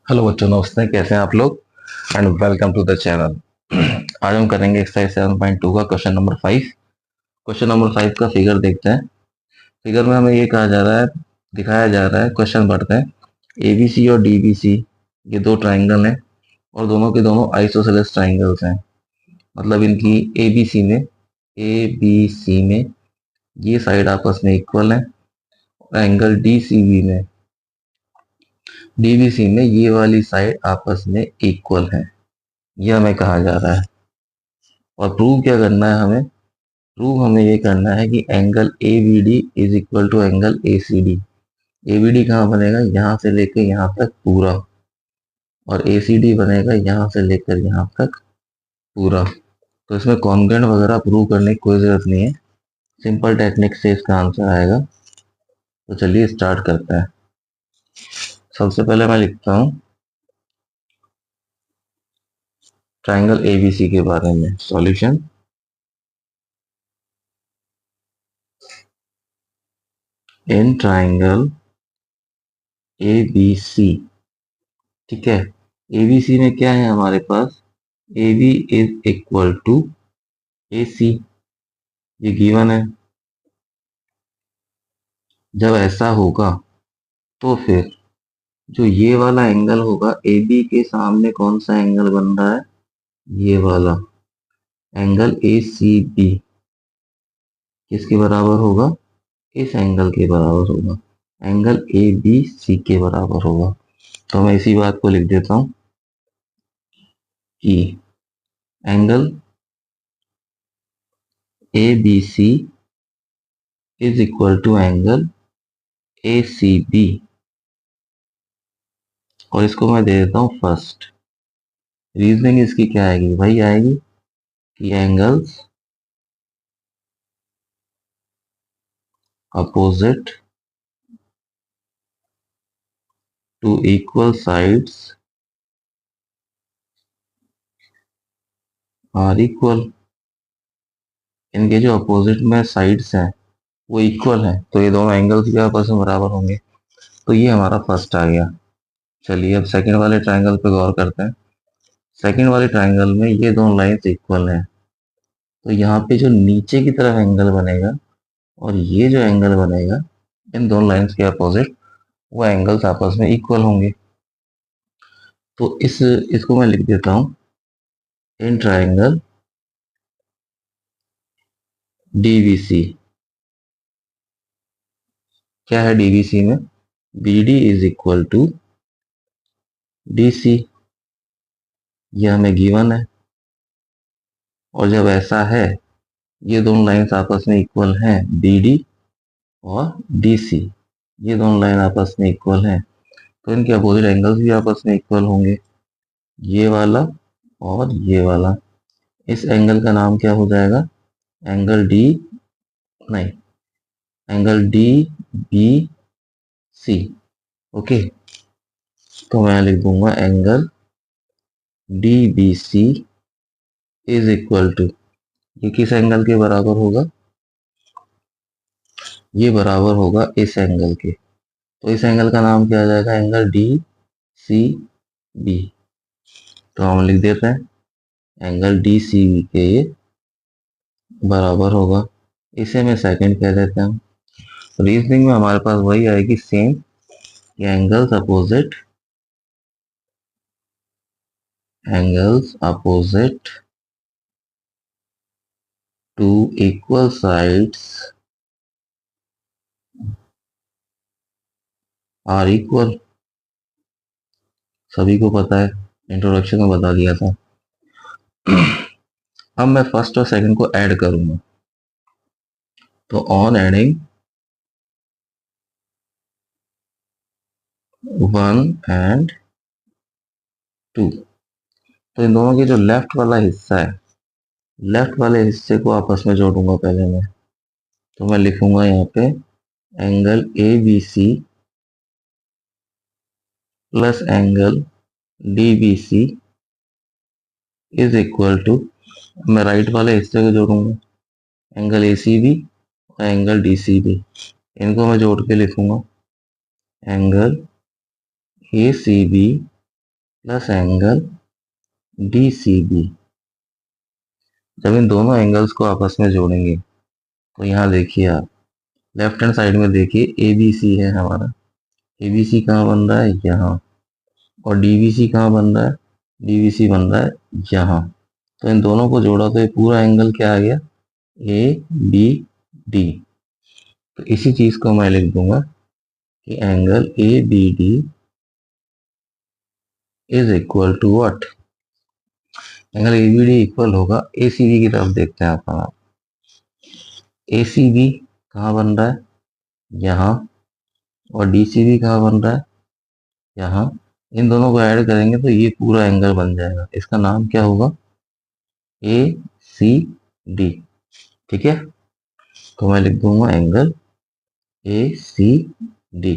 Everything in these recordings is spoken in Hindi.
हेलो बच्चों, नमस्ते। कैसे हैं आप लोग? And welcome to the channel. आज हम करेंगे एक्सरसाइज 7.2 का क्वेश्चन नंबर 5। क्वेश्चन नंबर 5 का फिगर देखते हैं। फिगर में हमें ये कहा जा रहा है, दिखाया जा रहा है, क्वेश्चन पढ़ते हैं। एबीसी और डीबीसी ये दो ट्राइंगल हैं और दोनों के दोनों आइसोसेलेस ट्राइंगल्स हैं। मतलब इनकी एबीसी में ये साइड आपस में इक्वल है और एंगल डीसीबी में डीबीसी में ये वाली साइड आपस में इक्वल है। यह हमें कहा जा रहा है। और प्रूव क्या करना है हमें? प्रूव हमें ये करना है कि angle A B D is equal to angle A C D. A B D कहाँ बनेगा? यहाँ से लेकर यहाँ तक पूरा। और ए सी डी बनेगा यहाँ से लेकर यहाँ तक पूरा। तो इसमें कॉन्ग्रुएंट वगैरह प्रूव करने की कोई जरूरत नहीं है, सिंपल टेक्निक से इसका आंसर आएगा। तो चलिए स्टार्ट करते हैं। सबसे पहले मैं लिखता हूँ ट्राइंगल एबीसी के बारे में सॉल्यूशन। इन ट्राइंगल एबीसी, ठीक है। एबीसी में क्या है हमारे पास? A B is equal to A C, ये गिवन है। जब ऐसा होगा तो फिर जो ये वाला एंगल होगा ए बी के सामने कौन सा एंगल बन रहा है? ये वाला एंगल ए सी बी किसके बराबर होगा? इस एंगल के बराबर होगा। एंगल ए बी सी के बराबर होगा। तो मैं इसी बात को लिख देता हूं कि angle A B C is equal to angle A C B. और इसको मैं दे देता हूं फर्स्ट। रीजनिंग इसकी क्या आएगी? वही आएगी कि angles opposite to equal sides are equal। इनके जो अपोजिट में साइड्स हैं वो इक्वल हैं, तो ये दोनों एंगल्स भी आपस में बराबर होंगे। तो ये हमारा फर्स्ट आ गया। चलिए अब सेकंड वाले ट्रायंगल पे गौर करते हैं। सेकंड वाले ट्रायंगल में ये दोनों लाइंस इक्वल हैं, तो यहाँ पे जो नीचे की तरफ एंगल बनेगा और ये जो एंगल बनेगा, इन दोनों लाइंस के अपोजिट वो एंगल्स आपस में इक्वल होंगे। तो इसको मैं लिख देता हूं इन ट्रायंगल डीवीसी। क्या है डीवीसी में? B D is equal to D C, ये हमें गिवन है। और जब ऐसा है, ये दोनों लाइंस आपस में इक्वल हैं, बी डी और डी सी, ये दोनों लाइन आपस में इक्वल हैं, तो इनके अपोजिट एंगल्स भी आपस में इक्वल होंगे, ये वाला और ये वाला। इस एंगल का नाम क्या हो जाएगा? एंगल डी, नहीं, angle D B C. Okay, तो मैं लिख दूंगा angle D B C is equal to, ये किस एंगल के बराबर होगा? ये बराबर होगा इस एंगल के। तो इस एंगल का नाम क्या आ जाएगा? Angle D C B. तो हम लिख देते हैं एंगल डी सी बी के ये बराबर होगा। इसे मैं सेकंड कह देते हैं। रीजनिंग में हमारे पास वही आएगी same, angles opposite to equal sides are equal. सभी को पता है, इंट्रोडक्शन में बता दिया था। अब मैं फर्स्ट और सेकंड को ऐड करूंगा। तो ऑन एडिंग 1 एंड 2, तो इन दोनों के जो लेफ्ट वाला हिस्सा है, लेफ्ट वाले हिस्से को आपस में जोड़ूंगा पहले मैं। तो मैं लिखूंगा यहाँ पे angle A B C plus angle D B C is equal to, मैं राइट वाले हिस्से को जोड़ूंगा एंगल ए सी बी और एंगल डी सी बी। इनको मैं जोड़ के लिखूंगा angle A C B plus angle D C B. जब इन दोनों एंगल्स को आपस में जोड़ेंगे तो यहाँ देखिए आप लेफ्ट हैंड साइड में देखिए ए बी सी है हमारा। ए बी सी कहाँ बन रहा है? यहाँ। और डी बी सी कहाँ बन रहा है? डी बी सी बन रहा है यहाँ। तो इन दोनों को जोड़ा तो ये पूरा एंगल क्या आ गया? A B D. तो इसी चीज को मैं लिख दूंगा कि angle A B D is equal to what? Angle A B D इक्वल होगा ए सी बी की तरफ देखते हैं अपन आप। ए सी बी कहाँ बन रहा है? यहाँ। और डी सी बी कहाँ बन रहा है? यहाँ। इन दोनों को ऐड करेंगे तो ये पूरा एंगल बन जाएगा। इसका नाम क्या होगा? A C D. ठीक है, तो मैं लिख दूंगा एंगल ए सी डी।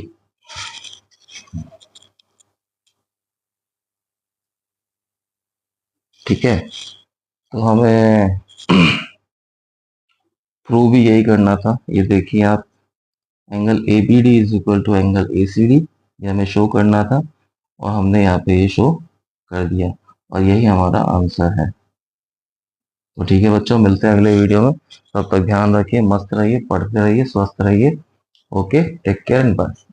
ठीक है, तो हमें प्रूव भी यही करना था। ये देखिए आप, angle A B D is equal to angle A C D, ये हमें शो करना था और हमने यहाँ पे ये शो कर दिया और यही हमारा आंसर है। तो ठीक है बच्चों, मिलते हैं अगले वीडियो में। तब तक ध्यान रखिए, मस्त रहिए, पढ़ते रहिए, स्वस्थ रहिए। Okay, take care and bye.